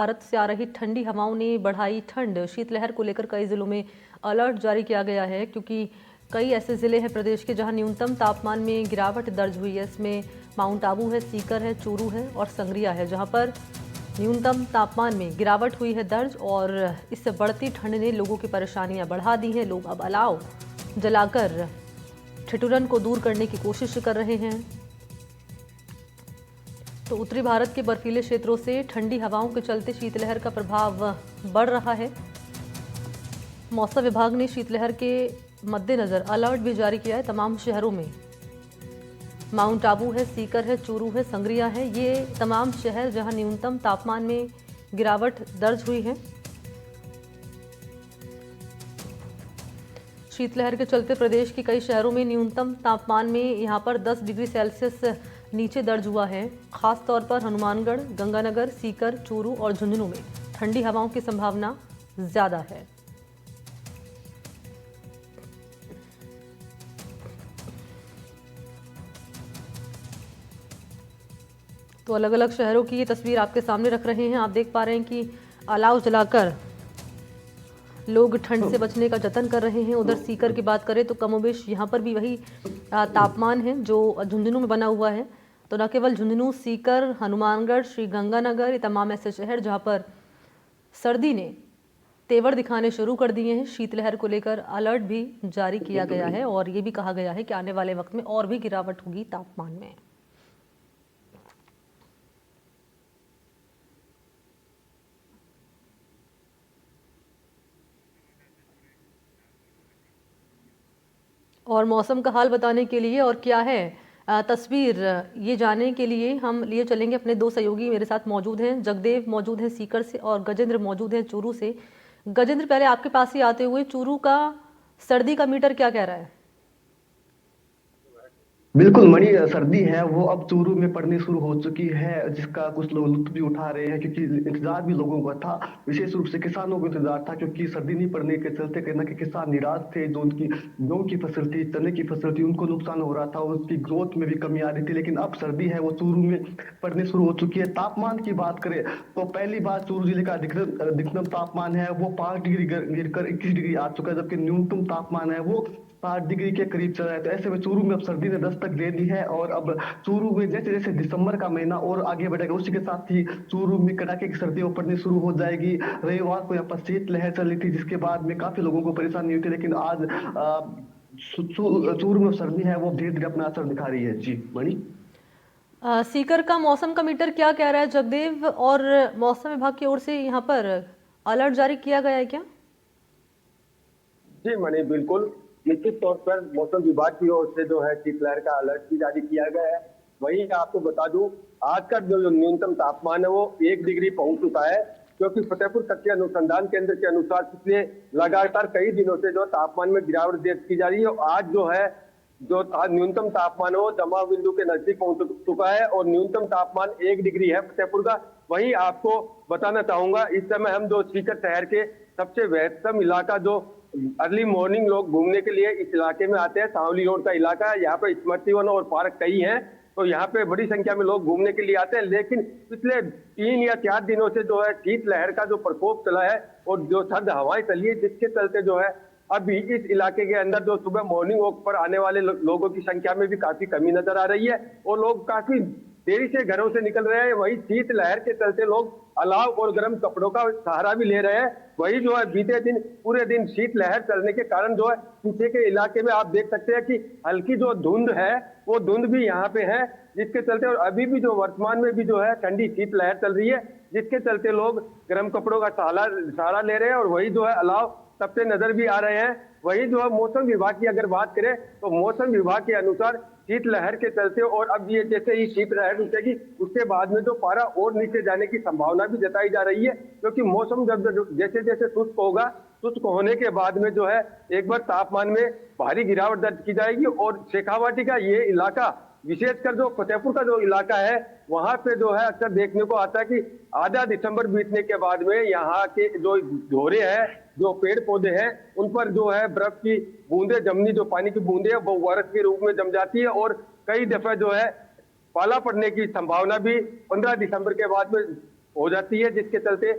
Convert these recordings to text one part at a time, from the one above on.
भारत से आ रही ठंडी हवाओं ने बढ़ाई ठंड। शीतलहर को लेकर कई जिलों में अलर्ट जारी किया गया है, क्योंकि कई ऐसे जिले हैं प्रदेश के जहां न्यूनतम तापमान में गिरावट दर्ज हुई है। इसमें माउंट आबू है, सीकर है, चूरू है और संगरिया है, जहां पर न्यूनतम तापमान में गिरावट हुई है दर्ज। और इससे बढ़ती ठंड ने लोगों की परेशानियां बढ़ा दी हैं। लोग अब अलाव जलाकर ठिठुरन को दूर करने की कोशिश कर रहे हैं। तो उत्तरी भारत के बर्फीले क्षेत्रों से ठंडी हवाओं के चलते शीतलहर का प्रभाव बढ़ रहा है। मौसम विभाग ने शीतलहर के मद्देनजर अलर्ट भी जारी किया है तमाम शहरों में। माउंट आबू है, सीकर है, चूरू है, संगरिया है, ये तमाम शहर जहां न्यूनतम तापमान में गिरावट दर्ज हुई है। शीतलहर के चलते प्रदेश के कई शहरों में न्यूनतम तापमान में यहां पर 10 डिग्री सेल्सियस नीचे दर्ज हुआ है। खास तौर पर हनुमानगढ़, गंगानगर, सीकर, चूरू और झुंझुनू में ठंडी हवाओं की संभावना ज्यादा है। तो अलग अलग शहरों की ये तस्वीर आपके सामने रख रहे हैं। आप देख पा रहे हैं कि अलाव जलाकर लोग ठंड से बचने का जतन कर रहे हैं। उधर सीकर की बात करें तो कमोबेश यहाँ पर भी वही तापमान है जो झुंझुनू में बना हुआ है। तो न केवल झुंझुनू, सीकर, हनुमानगढ़, श्री गंगानगर, ये तमाम ऐसे शहर जहाँ पर सर्दी ने तेवर दिखाने शुरू कर दिए हैं। शीतलहर को लेकर अलर्ट भी जारी किया गया है और ये भी कहा गया है कि आने वाले वक्त में और भी गिरावट होगी तापमान में। और मौसम का हाल बताने के लिए और क्या है तस्वीर, ये जानने के लिए हम लिए चलेंगे अपने दो सहयोगी मेरे साथ मौजूद हैं। जगदेव मौजूद हैं सीकर से और गजेंद्र मौजूद हैं चूरू से। गजेंद्र, पहले आपके पास ही आते हुए, चूरू का सर्दी का मीटर क्या कह रहा है? बिल्कुल मणि, सर्दी है वो अब चूरू में पड़नी शुरू हो चुकी है, जिसका कुछ लोग लुत्फ भी उठा रहे हैं, क्योंकि इंतजार भी लोगों का था। विशेष रूप से किसानों को इंतजार था, क्योंकि सर्दी नहीं पड़ने के चलते कहीं ना कहीं किसान निराश थे। जो उनकी गेहूं की फसल थी, चने की फसल थी, उनको नुकसान हो रहा था, उसकी ग्रोथ में भी कमी आ रही थी। लेकिन अब सर्दी है वो चूरू में पड़नी शुरू हो चुकी है। तापमान की बात करें तो पहली बार चूरू जिले का अधिकतम तापमान है वो 5 डिग्री गिरकर 21 डिग्री आ चुका है, जबकि न्यूनतम तापमान है वो 7 डिग्री के करीब चला है। तो ऐसे में चूरू में अब सर्दी ने दस्तक दे दी है, और अब चूरू में जैसे जैसे दिसंबर का महीना और आगे बढ़ेगा, उसी के साथ ही चूरू में कड़ाके की सर्दी पड़नी शुरू हो जाएगी। रविवार को यहाँ पर शीतलहर चल रही थी, जिसके बाद में काफी लोगों को परेशानी हुई थी, लेकिन आज चूरू में सर्दी है वो धीरे धीरे अपना असर दिखा रही है। जी मणि। सीकर का मौसम का मीटर क्या कह रहा है जगदेव, और मौसम विभाग की ओर से यहाँ पर अलर्ट जारी किया गया है क्या? जी मणि, बिल्कुल निश्चित तौर पर मौसम विभाग की ओर से जो है शीतलहर का अलर्ट भी जारी किया गया है। वहीं आपको बता दूं, आज का जो न्यूनतम तापमान है वो 1 डिग्री पहुंच चुका है, क्योंकि फतेहपुर तटीय अनुसंधान केंद्र के अनुसार पिछले लगातार कई दिनों से जो तापमान में गिरावट दर्ज की जा रही है। और आज जो है जो न्यूनतम तापमान है वो जमाव बिंदु के नजदीक पहुंच चुका है, और न्यूनतम तापमान 1 डिग्री है फतेहपुर का। वहीं आपको बताना चाहूंगा, इस समय हम जो सीकर शहर के सबसे व्यस्तम इलाका, जो अर्ली मॉर्निंग लोग घूमने के लिए इस इलाके में आते हैं, सांवली रोड का इलाका है, यहाँ पे स्मृति वन और पार्क कई हैं, तो यहाँ पे बड़ी संख्या में लोग घूमने के लिए आते हैं। लेकिन पिछले 3 या 4 दिनों से जो है शीतलहर का जो प्रकोप चला है और जो सर्द हवाएं चली है, जिसके चलते जो है अभी इस इलाके के अंदर जो सुबह मॉर्निंग वॉक पर आने वाले लोगों की संख्या में भी काफी कमी नजर आ रही है, और लोग काफी देरी से घरों से निकल रहे हैं। वही शीतलहर के चलते लोग अलाव और गर्म कपड़ों का सहारा भी ले रहे हैं। वही जो है बीते दिन पूरे दिन शीतलहर चलने के कारण जो है पीछे के इलाके में आप देख सकते हैं कि हल्की जो धुंध है वो धुंध भी यहाँ पे है, जिसके चलते, और अभी भी जो वर्तमान में भी जो है ठंडी शीतलहर चल रही है, जिसके चलते लोग गर्म कपड़ों का सहारा ले रहे हैं, और वही जो है अलाव सबसे नजर भी आ रहे हैं। वही जो है मौसम विभाग की अगर बात करें तो मौसम विभाग के अनुसार शीतलहर के चलते, और अब ये जैसे ही शीतलहर रुकेगी उसके बाद में जो पारा और नीचे जाने की संभावना भी जताई जा रही है, क्योंकि मौसम जब जैसे जैसे शुष्क होगा, शुष्क होने के बाद में जो है एक बार तापमान में भारी गिरावट दर्ज की जाएगी। और शेखावाटी का ये इलाका, विशेषकर जो फतेहपुर का जो इलाका है, वहां पे जो है अक्सर देखने को आता है कि आधा दिसंबर बीतने के बाद में यहाँ के जो ढोरे हैं, जो पेड़ पौधे हैं, उन पर जो है बर्फ की बूंदे जमनी, जो पानी की बूंदे है वो बर्फ के रूप में जम जाती है, और कई दफा जो है पाला पड़ने की संभावना भी 15 दिसंबर के बाद में हो जाती है, जिसके चलते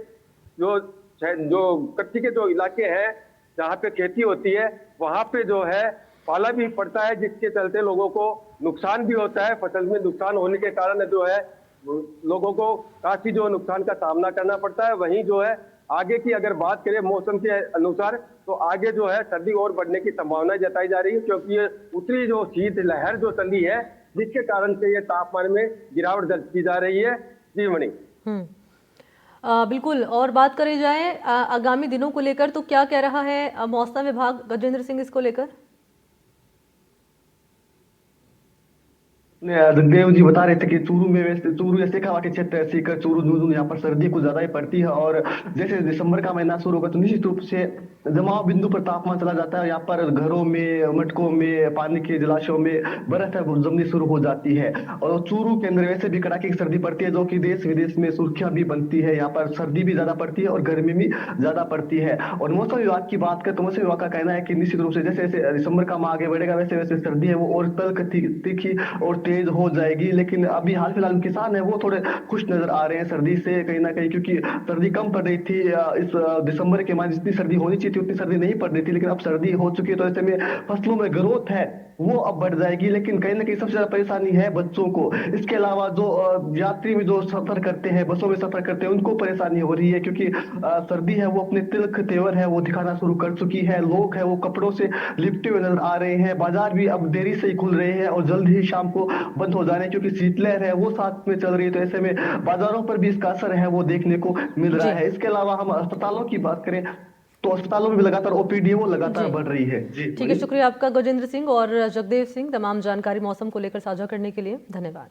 जो जो कच्ची के जो इलाके हैं जहाँ पे खेती होती है वहां पे जो है पाला भी पड़ता है, जिसके चलते लोगों को नुकसान भी होता है। फसल में नुकसान होने के कारण जो है लोगों को काफी जो नुकसान का सामना करना पड़ता है। वहीं जो है आगे की अगर बात करें मौसम के अनुसार, तो आगे जो है सर्दी और बढ़ने की संभावना जताई जा रही है, क्योंकि ये उत्तरी जो शीत लहर जो चली है जिसके कारण से ये तापमान में गिरावट दर्ज की जा रही है। जी मणि। बिल्कुल। और बात करी जाए आगामी दिनों को लेकर, तो क्या कह रहा है मौसम विभाग, गजेंद्र सिंह, इसको लेकर? जगदेव जी बता रहे थे कि चूरू में वैसे चूरू या शेखावाटी क्षेत्र है, सीकर चूरू नूनू, यहाँ पर सर्दी कुछ ज्यादा ही पड़ती है। और जैसे दिसंबर का महीना शुरू होगा तो निश्चित रूप से जमाव बिंदु पर तापमान चला जाता है। यहाँ पर घरों में, मटकों में, पानी के जलाशयों में बर्फ है वो जमनी शुरू हो जाती है। और चूरू के अंदर वैसे भी कड़ाके की सर्दी पड़ती है, जो कि देश विदेश में सुर्खियां भी बनती है। यहाँ पर सर्दी भी ज्यादा पड़ती है और गर्मी भी ज्यादा पड़ती है। और मौसम विभाग की बात करें तो मौसम विभाग का कहना है कि निश्चित रूप से जैसे जैसे दिसंबर का माह आगे बढ़ेगा वैसे वैसे सर्दी है वो और तल्ख तीखी और तेज हो जाएगी। लेकिन अभी हाल फिलहाल किसान है वो थोड़े खुश नजर आ रहे हैं सर्दी से कहीं ना कहीं, क्योंकि सर्दी कम पड़ रही थी इस दिसंबर के माह, जितनी सर्दी होनी चाहिए थी उतनी सर्दी नहीं पड़ रही थी। लेकिन अब सर्दी हो चुकी है तो ऐसे में फसलों में ग्रोथ है वो अब बढ़ जाएगी। लेकिन कहीं ना कहीं सबसे ज्यादा परेशानी है बच्चों को। इसके अलावा जो यात्री भी जो सफर करते हैं, बसों में सफर करते हैं, उनको परेशानी हो रही है, क्योंकि सर्दी है वो अपने तिलक तेवर है वो दिखाना शुरू कर चुकी है। लोग है वो कपड़ों से लिपटे हुए नजर आ रहे हैं। बाजार भी अब देरी से ही खुल रहे हैं और जल्द ही शाम को बंद हो जाने, क्योंकि शीतलहर है वो साथ में चल रही है। तो ऐसे में बाजारों पर भी इसका असर है वो देखने को मिल रहा है। इसके अलावा हम अस्पतालों की बात करें तो अस्पतालों में भी लगातार ओपीडी वो लगातार बढ़ रही है। जी ठीक है, शुक्रिया आपका गजेंद्र सिंह और जगदेव सिंह, तमाम जानकारी मौसम को लेकर साझा करने के लिए। धन्यवाद।